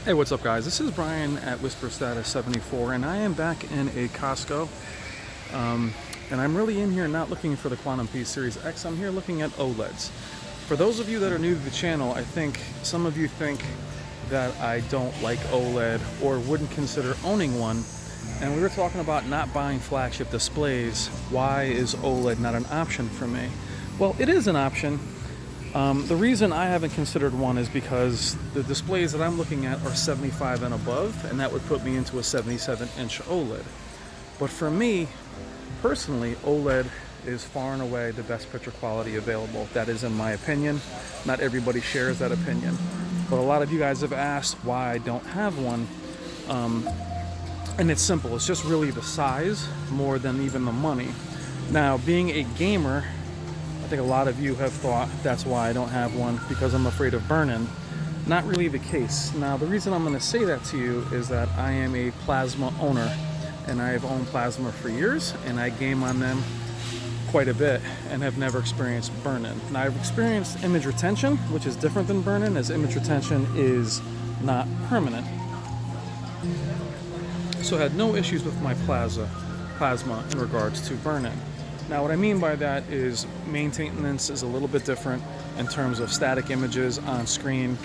Hey, what's up guys? This is Brian at Whisper Status 74 and I am back in a Costco. And I'm really in here not looking for the Quantum P Series X, I'm here looking at OLEDs. For those of you that are new to the channel, I think some of you think that I don't like OLED or wouldn't consider owning one. And we were talking about not buying flagship displays. Why is OLED not an option for me? Well, it is an option. The reason I haven't considered one is because the displays that I'm looking at are 75 and above, and that would put me into a 77-inch OLED. But for me, personally, OLED is far and away the best picture quality available. That is in my opinion. Not everybody shares that opinion. But a lot of you guys have asked why I don't have one. And it's simple. It's just really the size more than even the money. Now, being a gamer, I think a lot of you have thought that's why I don't have one, because I'm afraid of burn-in. Not really the case. Now, the reason I'm going to say that to you is that I am a plasma owner, and I have owned plasma for years, and I game on them quite a bit and have never experienced burn-in. Now, I've experienced image retention, which is different than burn-in, as image retention is not permanent. So I had no issues with my plasma in regards to burn-in. Now, what I mean by that is maintenance is a little bit different in terms of static images on screen,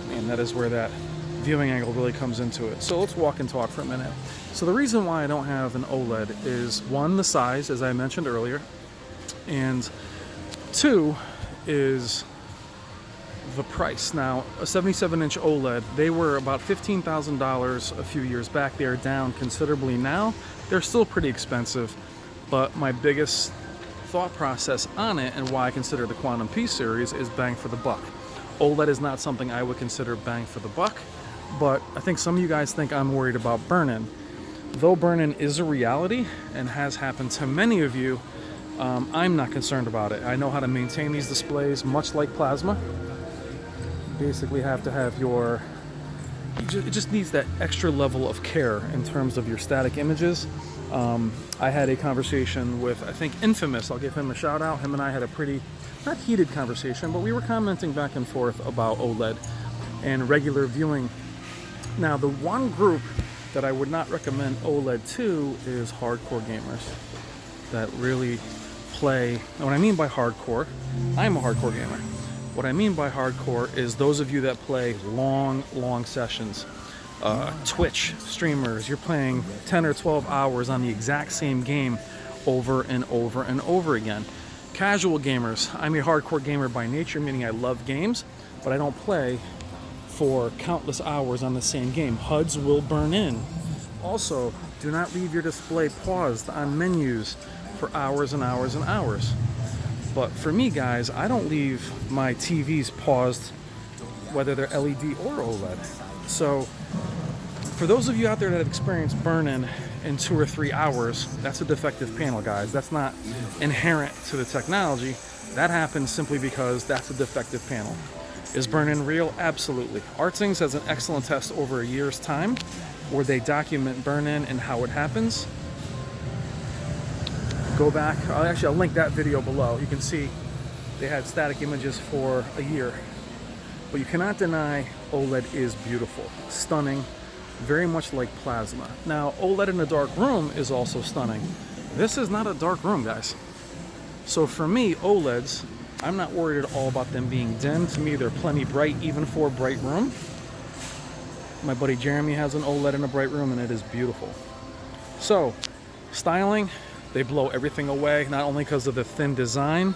and that is where that viewing angle really comes into it. So let's walk and talk for a minute. So the reason why I don't have an OLED is, one, the size, as I mentioned earlier, and two is the price. Now, a 77-inch OLED, they were about $15,000 a few years back. They are down considerably now. They're still pretty expensive. But my biggest thought process on it, and why I consider the Quantum P series, is bang for the buck. OLED is not something I would consider bang for the buck, but I think some of you guys think I'm worried about burn-in. Though burn-in is a reality and has happened to many of you, I'm not concerned about it. I know how to maintain these displays, much like plasma. You basically have to have it just needs that extra level of care in terms of your static images. I had a conversation with, I think, Infamous. I'll give him a shout out. Him and I had a pretty, not heated conversation, but we were commenting back and forth about OLED and regular viewing. Now, the one group that I would not recommend OLED to is hardcore gamers that really play. And what I mean by hardcore, I'm a hardcore gamer. What I mean by hardcore is those of you that play long sessions. Twitch streamers, you're playing 10 or 12 hours on the exact same game over and over and over again. Casual gamers, I'm a hardcore gamer by nature, meaning I love games, but I don't play for countless hours on the same game. HUDs will burn in. Also, do not leave your display paused on menus for hours and hours and hours. But for me, guys, I don't leave my TVs paused, whether they're LED or OLED. So, for those of you out there that have experienced burn-in in 2 or 3 hours, that's a defective panel, guys. That's not inherent to the technology. That happens simply because that's a defective panel. Is burn-in real? Absolutely. Artsings has an excellent test over a year's time where they document burn-in and how it happens. Go back. I'll link that video below. You can see they had static images for a year. But you cannot deny OLED is beautiful, stunning, very much like plasma. Now, OLED in a dark room is also stunning. This is not a dark room, guys. So for me, OLEDs, I'm not worried at all about them being dim. To me, they're plenty bright, even for a bright room. My buddy Jeremy has an OLED in a bright room, and it is beautiful. So, styling, they blow everything away, not only because of the thin design,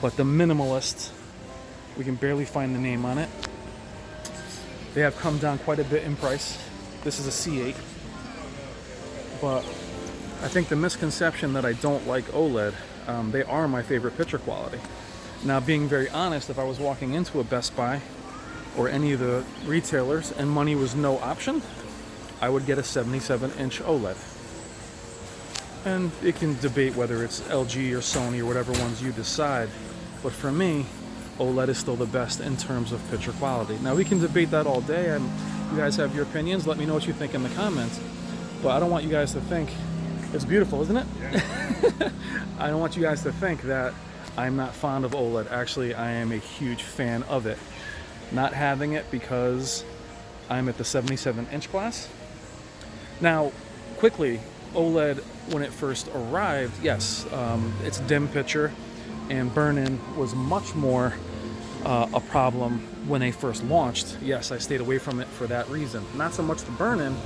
but the minimalist. We can barely find the name on it. They have come down quite a bit in price. This is a C8. But I think the misconception that I don't like OLED, they are my favorite picture quality. Now, being very honest, if I was walking into a Best Buy or any of the retailers and money was no option, I would get a 77-inch OLED. And you can debate whether it's LG or Sony or whatever ones you decide. But for me, OLED is still the best in terms of picture quality. Now, we can debate that all day, and you guys have your opinions. Let me know what you think in the comments. But I don't want you guys to think, it's beautiful, isn't it? Yeah. I don't want you guys to think that I'm not fond of OLED. Actually, I am a huge fan of it. Not having it because I'm at the 77-inch class. Now, quickly, OLED, when it first arrived, yes, its dim picture and burn-in was much more a problem when they first launched. Yes, I stayed away from it for that reason. Not so much the burn-in,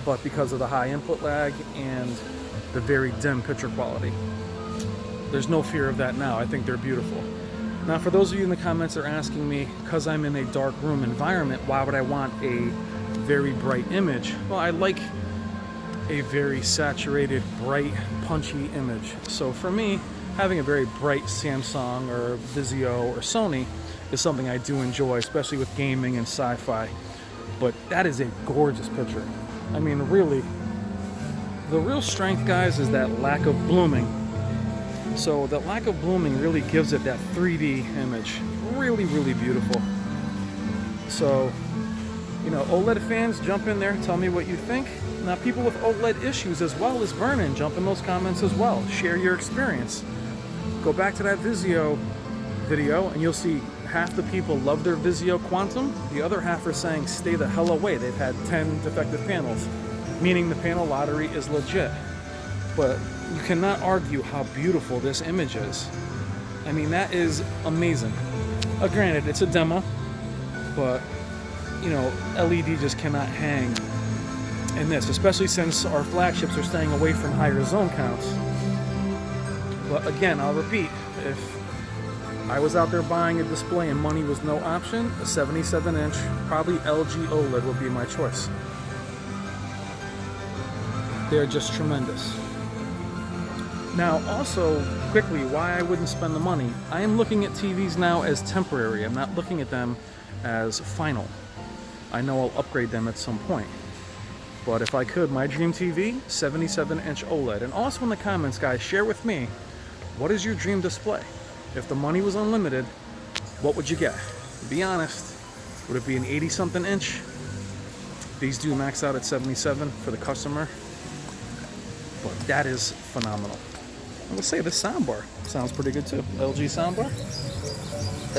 but because of the high input lag and the very dim picture quality. There's no fear of that now. I think they're beautiful. Now, for those of you in the comments that are asking me, because I'm in a dark room environment, why would I want a very bright image? Well, I like a very saturated, bright, punchy image. So for me, having a very bright Samsung or Vizio or Sony is something I do enjoy, especially with gaming and sci-fi. But that is a gorgeous picture. I mean, really, the real strength, guys, is that lack of blooming. So the lack of blooming really gives it that 3D image. Really, really beautiful. So, you know, OLED fans, jump in there, tell me what you think. Now, people with OLED issues as well as burn-in, jump in those comments as well. Share your experience. Go back to that Vizio video and you'll see half the people love their Vizio Quantum. The other half are saying stay the hell away. They've had 10 defective panels, meaning the panel lottery is legit. But you cannot argue how beautiful this image is. I mean, that is amazing. Granted, it's a demo, but you know, LED just cannot hang in this, especially since our flagships are staying away from higher zone counts. But again, I'll repeat, if I was out there buying a display and money was no option, a 77-inch, probably LG OLED would be my choice. They're just tremendous. Now, also, quickly, why I wouldn't spend the money. I am looking at TVs now as temporary. I'm not looking at them as final. I know I'll upgrade them at some point. But if I could, my dream TV, 77-inch OLED. And also in the comments, guys, share with me, what is your dream display? If the money was unlimited, what would you get? Be honest, would it be an 80-something inch? These do max out at 77 for the customer, but that is phenomenal. I'm gonna say this soundbar sounds pretty good too. LG soundbar,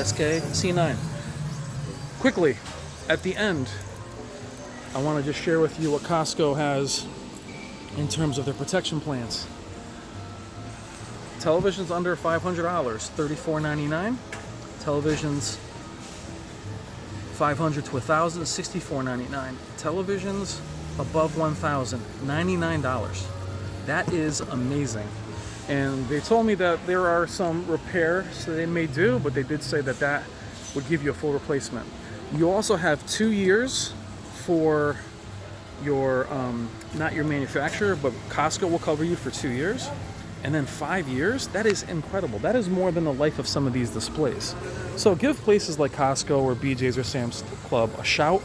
SK-C9. Quickly, at the end, I want to just share with you what Costco has in terms of their protection plans. Televisions under $500, $34.99. Televisions $500 to $1,000, $64.99. Televisions above $1,000, $99. That is amazing. And they told me that there are some repairs that they may do, but they did say that that would give you a full replacement. You also have 2 years for your, not your manufacturer, but Costco will cover you for 2 years. And then 5 years, that is incredible. That is more than the life of some of these displays. So give places like Costco or BJ's or Sam's Club a shout,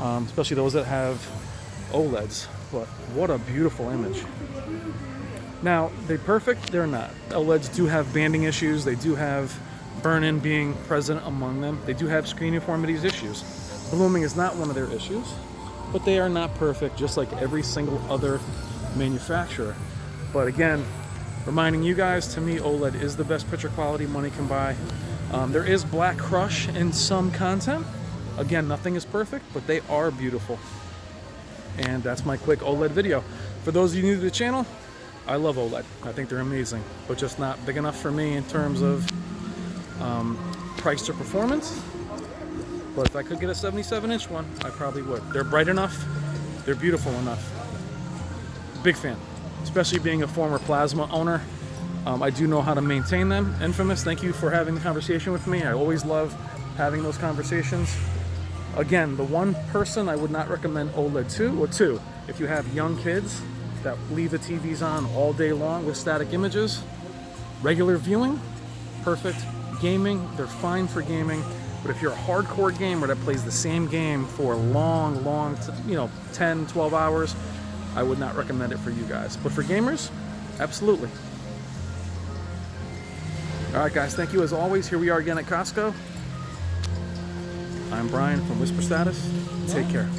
especially those that have OLEDs. But what a beautiful image. Now, they perfect? They're not. OLEDs do have banding issues. They do have burn-in being present among them. They do have screen uniformities issues. Blooming is not one of their issues, but they are not perfect, just like every single other manufacturer. But again, reminding you guys, to me, OLED is the best picture quality money can buy. There is black crush in some content. Again, nothing is perfect, but they are beautiful. And that's my quick OLED video. For those of you new to the channel, I love OLED. I think they're amazing, but just not big enough for me in terms of price to performance. But if I could get a 77-inch one, I probably would. They're bright enough. They're beautiful enough. Big fan. Especially being a former plasma owner, I do know how to maintain them. Infamous, thank you for having the conversation with me. I always love having those conversations. Again, the one person I would not recommend OLED to, if you have young kids that leave the TVs on all day long with static images, regular viewing, perfect. Gaming, they're fine for gaming. But if you're a hardcore gamer that plays the same game for long, 10, 12 hours, I would not recommend it for you guys. But for gamers, absolutely. All right, guys, thank you as always. Here we are again at Costco. I'm Brian from Whisper Status. Take care.